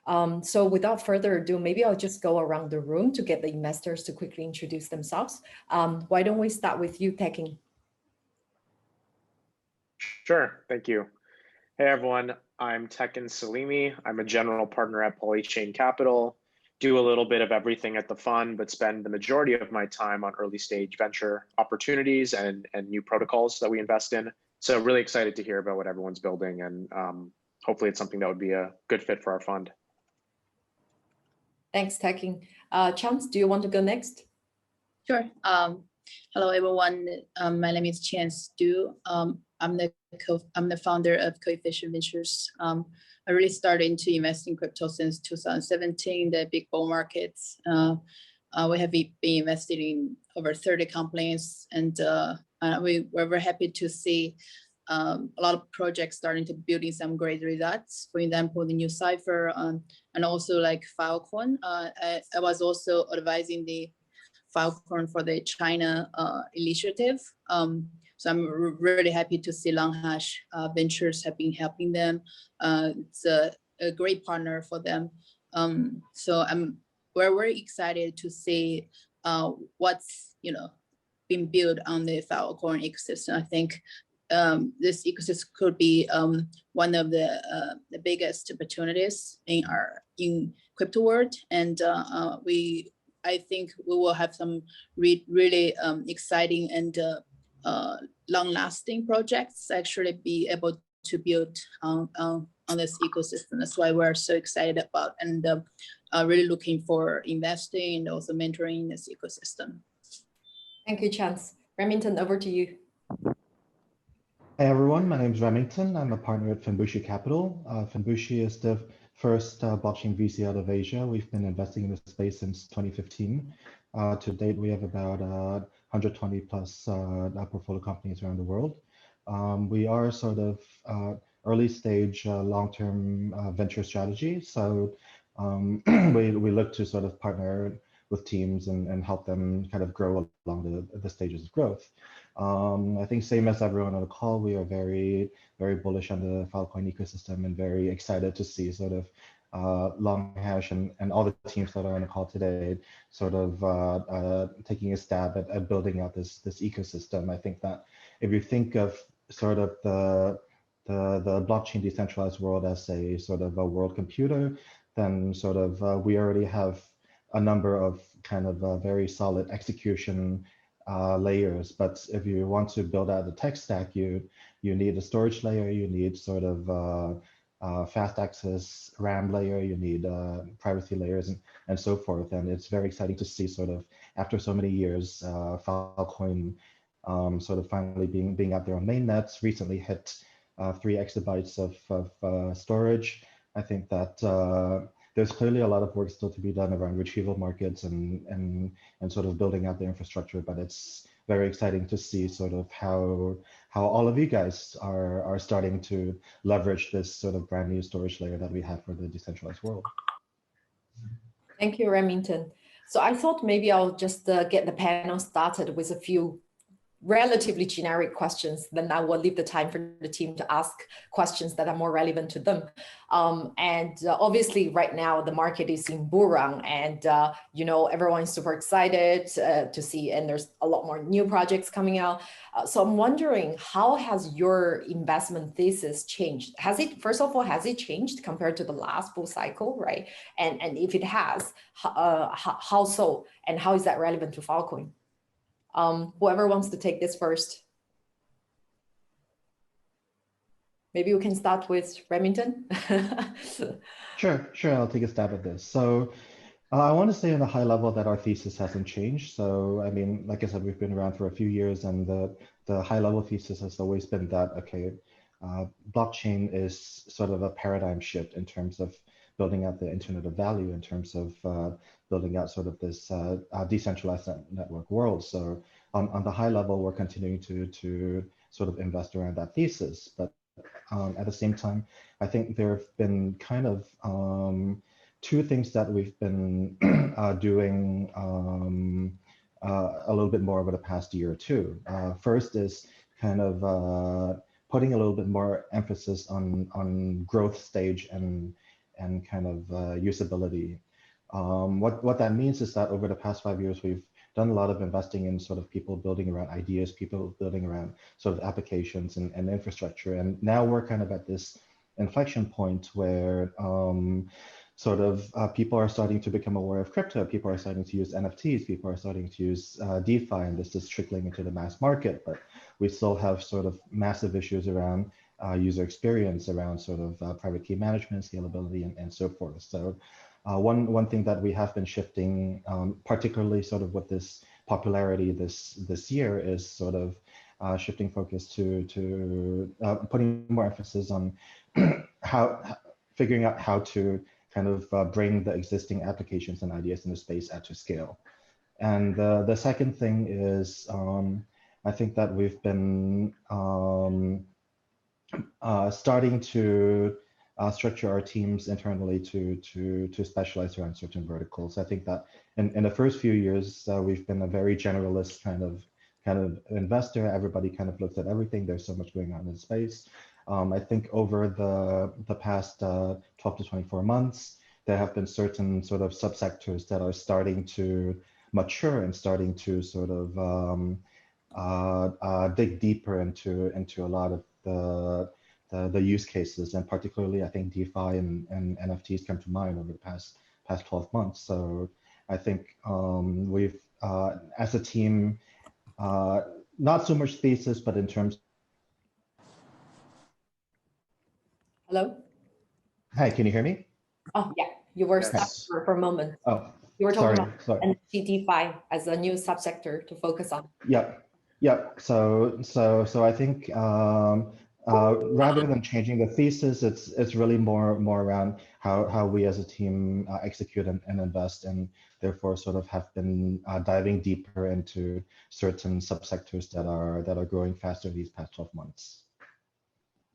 So without further ado, maybe I'll just go around the room to get the investors to quickly introduce themselves. Why don't we start with you, Tekin? Sure, thank you. Hey everyone, I'm Tekin Salimi. I'm a general partner at Polychain Capital, do a little bit of everything at the fund, but spend the majority of my time on early stage venture opportunities and new protocols that we invest in. So really excited to hear about what everyone's building, and hopefully it's something that would be a good fit for our fund. Thanks, Tekin. Chance, do you want to go next? Sure. Hello, everyone. My name is Chance Du. I'm the founder of Coefficient Ventures. I really started into investing in crypto since 2017, the big bull markets. We have been invested in over 30 companies, and we're very happy to see a lot of projects starting to building some great results. For example, the new Cypher, and also like Filecoin. I was also advising the Filecoin for the China initiative. So I'm really happy to see Longhash Ventures have been helping them. It's a great partner for them. So we're very excited to see what's being built on the Filecoin ecosystem. I think this ecosystem could be one of the biggest opportunities in crypto world, and I think we will have some really exciting and long-lasting projects actually be able to build on this ecosystem. That's why we're so excited about and really looking for investing and also mentoring this ecosystem. Thank you, Chance. Remington, over to you. Hey everyone, my name is Remington. I'm a partner at Fenbushi Capital. Fenbushi is the first blockchain VC out of Asia. We've been investing in this space since 2015. To date, we have about 120 plus portfolio companies around the world. We are sort of early stage long-term venture strategy. So we look to sort of partner with teams and help them kind of grow along the stages of growth. I think same as everyone on the call, we are very bullish on the Filecoin ecosystem and very excited to see sort of Longhash and all the teams that are on the call today sort of taking a stab at building out this ecosystem. I think that if you think of sort of the blockchain decentralized world as a sort of a world computer, then sort of we already have a number of kind of very solid execution layers. But if you want to build out the tech stack, you need a storage layer, you need sort of fast access RAM layer, you need privacy layers and so forth. And it's very exciting to see sort of after so many years, Filecoin sort of finally being out there on mainnets, recently hit 3 exabytes of storage. I think that there's clearly a lot of work still to be done around retrieval markets and sort of building out the infrastructure, but it's very exciting to see sort of how all of you guys are starting to leverage this sort of brand new storage layer that we have for the decentralized world. Thank you, Remington. So I thought maybe I'll just get the panel started with a few relatively generic questions, then I will leave the time for the team to ask questions that are more relevant to them. Obviously right now the market is in bull run, and everyone's super excited to see, and there's a lot more new projects coming out. So I'm wondering, how has your investment thesis changed? First of all, has it changed compared to the last bull cycle, right? And if it has, how so? And how is that relevant to Filecoin? Whoever wants to take this first. Maybe we can start with Remington. Sure, I'll take a stab at this. So I want to say on a high level that our thesis hasn't changed. So, I mean, like I said, we've been around for a few years, and the high level thesis has always been that, okay, blockchain is sort of a paradigm shift in terms of building out the Internet of Value, in terms of building out sort of this decentralized network world. So on the high level, we're continuing to sort of invest around that thesis. But at the same time, I think there have been kind of 2 things that we've been doing a little bit more over the past year or 2. First is kind of putting a little bit more emphasis on growth stage and and kind of usability. What that means is that over the past 5 years, we've done a lot of investing in sort of people building around ideas, people building around sort of applications and infrastructure. And now we're kind of at this inflection point where people are starting to become aware of crypto. People are starting to use NFTs. People are starting to use DeFi, and this is trickling into the mass market. But we still have sort of massive issues around user experience, around sort of private key management, scalability, and so forth. So one thing that we have been shifting, particularly sort of with this popularity this year, is sort of shifting focus to putting more emphasis on figuring out how to kind of bring the existing applications and ideas in the space to scale. And the second thing is, I think that we've been starting to structure our teams internally to specialize around certain verticals. I think that in the first few years, we've been a very generalist kind of investor. Everybody kind of looks at everything. There's so much going on in the space. I think over the past 12 to 24 months, there have been certain sort of subsectors that are starting to mature and starting to sort of dig deeper into a lot of the use cases, and particularly I think DeFi and NFTs come to mind over the past 12 months. So I think we've as a team, not so much thesis, but in terms. Hello? Hi, can you hear me? Oh, yeah, you were stuck for a moment. Oh, you were talking sorry. about NFT DeFi as a new subsector to focus on. Yeah. So I think rather than changing the thesis, it's really more around how we as a team execute and invest, and therefore sort of have been diving deeper into certain subsectors that are growing faster these past 12 months.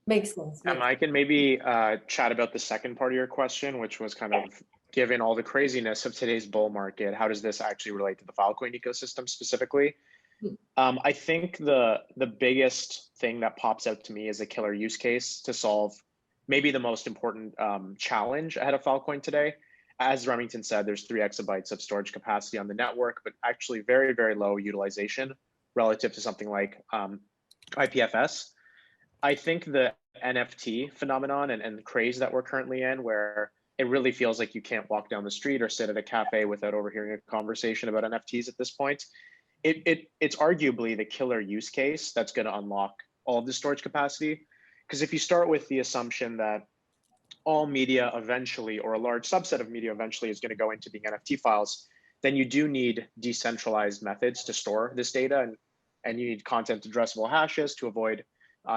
Makes sense. I can maybe chat about the second part of your question, which was kind of, given all the craziness of today's bull market, how does this actually relate to the Filecoin ecosystem specifically? I think the biggest thing that pops out to me is a killer use case to solve maybe the most important challenge ahead of Filecoin today. As Remington said, there's 3 exabytes of storage capacity on the network, but actually very, very low utilization relative to something like IPFS. I think the NFT phenomenon and the craze that we're currently in, where it really feels like you can't walk down the street or sit at a cafe without overhearing a conversation about NFTs at this point. It's arguably the killer use case that's going to unlock all of the storage capacity. Because if you start with the assumption that all media eventually, or a large subset of media eventually, is going to go into being NFT files, then you do need decentralized methods to store this data, and you need content addressable hashes to avoid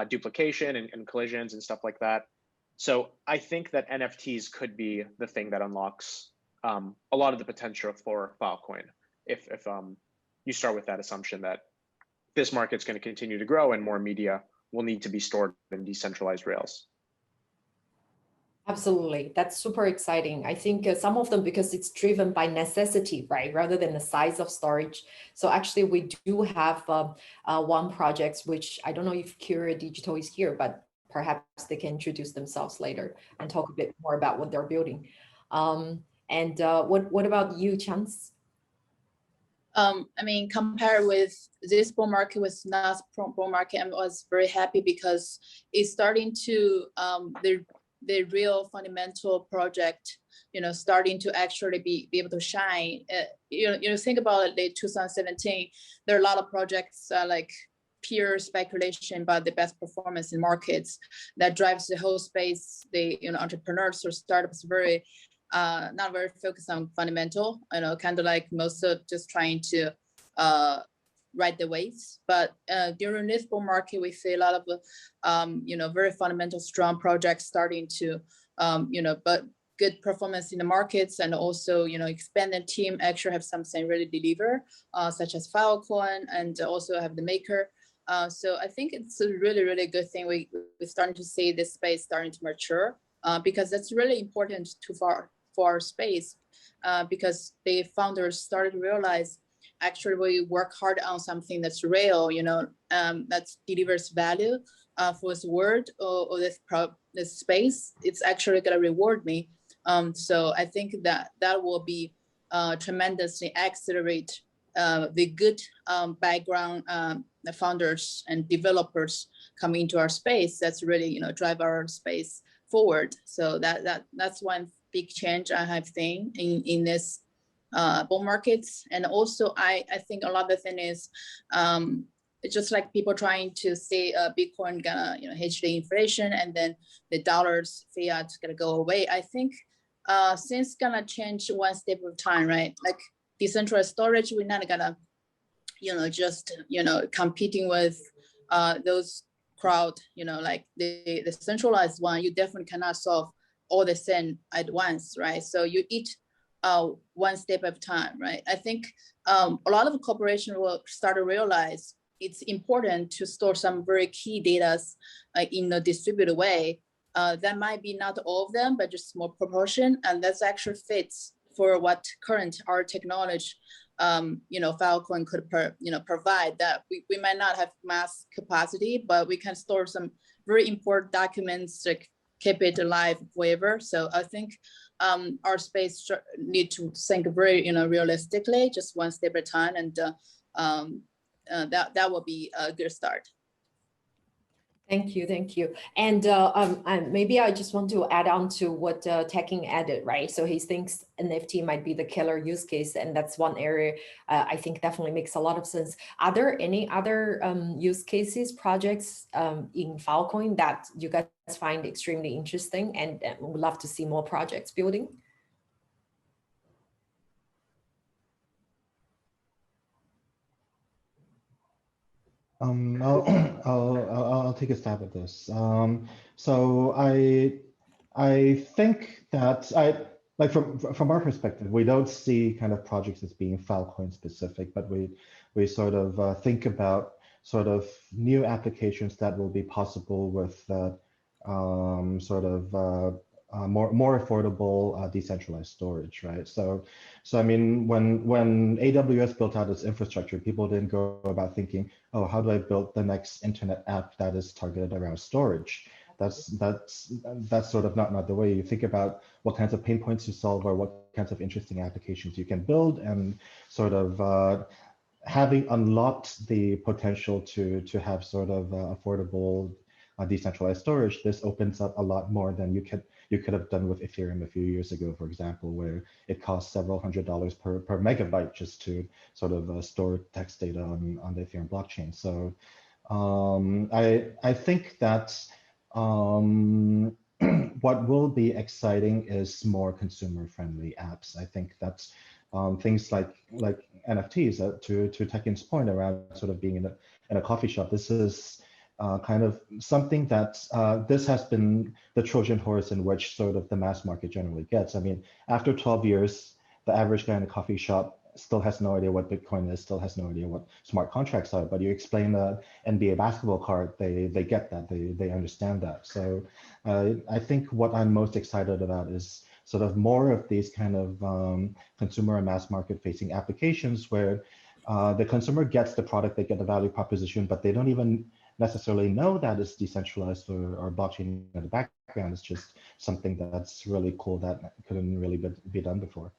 duplication and collisions and stuff like that. So I think that NFTs could be the thing that unlocks a lot of the potential for Filecoin if you start with that assumption that this market's going to continue to grow and more media will need to be stored in decentralized rails. Absolutely. That's super exciting. I think some of them, because it's driven by necessity, right, rather than the size of storage. So actually, we do have one project, which I don't know if Cura Digital is here, but perhaps they can introduce themselves later and talk a bit more about what they're building. What about you, Chance? I mean, compared with this bull market with last bull market, I was very happy because it's starting to the real fundamental project, starting to actually be able to shine. Think about it, late 2017, there are a lot of projects like pure speculation about the best performance in markets that drives the whole space. The entrepreneurs or startups very not very focused on fundamental, kind of like most of just trying to ride the waves. But during this bull market, we see a lot of very fundamental, strong projects starting to, but good performance in the markets, and also expand the team, actually have something really deliver, such as Filecoin, and also have the maker. So I think it's a really, really good thing. We're starting to see this space starting to mature, because that's really important for our space, because the founders started to realize actually we work hard on something that's real, that delivers value for this world or this space. It's actually going to reward me So I think that will be tremendously accelerate the good background the founders and developers coming into our space. That's really drive our space forward. So that's one big change I have seen in this bull markets. And also I think a lot of the thing is it's just like people trying to say Bitcoin gonna hedge the inflation and then the dollars fiat gonna go away. I think since gonna change one step at a time, right? Like decentralized storage, we're not gonna just competing with those crowd, like the centralized one. You definitely cannot solve all the sin at once, right? So you eat one step at a time, right? I think a lot of corporations will start to realize it's important to store some very key data in a distributed way. That might be not all of them, but just small proportion, and that's actually fits for what current our technology Filecoin could provide. That we might not have mass capacity, but we can store some very important documents, like keep it alive forever. So I think our space need to think very realistically, just one step at a time, and that will be a good start. Thank you. And maybe I just want to add on to what Tekin added, right? So he thinks NFT might be the killer use case, and that's one area I think definitely makes a lot of sense. Are there any other use cases, projects in Filecoin that you guys find extremely interesting and would love to see more projects building? I'll take a stab at this. So I think that like from our perspective, we don't see kind of projects as being Filecoin specific, but we sort of think about sort of new applications that will be possible with more affordable decentralized storage, right? So I mean, when AWS built out its infrastructure, people didn't go about thinking, oh, how do I build the next internet app that is targeted around storage? That's sort of not the way you think about what kinds of pain points you solve or what kinds of interesting applications you can build, and sort of having unlocked the potential to have sort of affordable decentralized storage. This opens up a lot more than you could have done with Ethereum a few years ago, for example, where it costs several $100s per megabyte just to sort of store text data on the Ethereum blockchain. So I think that what will be exciting is more consumer-friendly apps. I think that's things like NFTs. To Tekin's point around sort of being in a coffee shop, this is kind of something that this has been the Trojan horse in which sort of the mass market generally gets. I mean, after 12 years, the average guy in a coffee shop still has no idea what Bitcoin is, still has no idea what smart contracts are, but you explain the NBA basketball card, they get that, they understand that. So I think what I'm most excited about is sort of more of these kind of consumer and mass market facing applications where the consumer gets the product, they get the value proposition, but they don't even necessarily know that it's decentralized or blockchain in the background. It's just something that's really cool that couldn't really be done before.